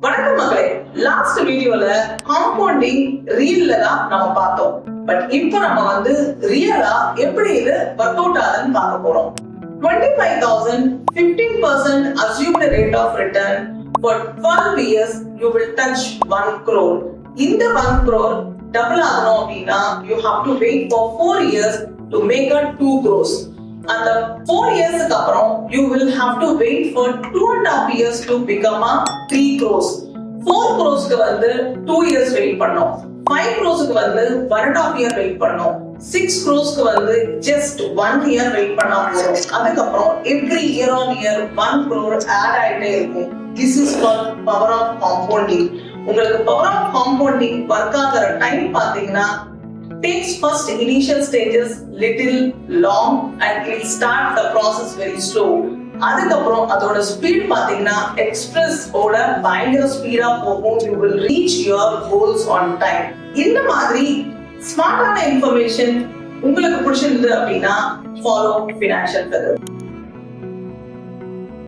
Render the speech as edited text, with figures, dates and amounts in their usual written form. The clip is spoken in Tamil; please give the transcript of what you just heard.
வணக்கம் மக்களே, லாஸ்ட் வீடியோல காம்பவுண்டிங் ரீல்ல தான் நம்ம பார்த்தோம். பட் இப்போ நம்ம ரியலா எப்படி இது ஒர்க் அவுட் ஆகுதுன்னு பார்க்க போறோம். 25,000 15% assumed rate of return for 12 years you will touch 1 crore. இந்த 1 crore double ஆகணும் அப்படின்னா you have to wait for 4 years to make a 2 crores. அந்த 4 இயர்ஸ்க்கு அப்புறம் you will have to wait for 2.5 years to become a 3 crores. 4 crores-க்கு 2 years wait பண்ணோம். 5 crores-க்கு 1.5 year wait பண்ணோம். 6 crores-க்கு just 1 year wait பண்ணா போதும். அதுக்கப்புறம் every year on year 1 crore add ஆயிட்டே இருக்கும். This is called power of compounding. உங்களுக்கு power of compounding work ஆகுற டைம் பாத்தீங்கன்னா takes first initial stages little long and it will start the process very slow. அதுக்கப்புறம் அதோட ஸ்பீட் பாத்தீங்கன்னா எக்ஸ்பிரஸ் ஓட பயங்கர ஸ்பீடா போகும். you will reach your goals on time. இந்த மாதிரி ஸ்மார்ட்டான இன்ஃபர்மேஷன் உங்களுக்கு பிடிச்சிருந்தது அப்படின்னா follow Financial Feather.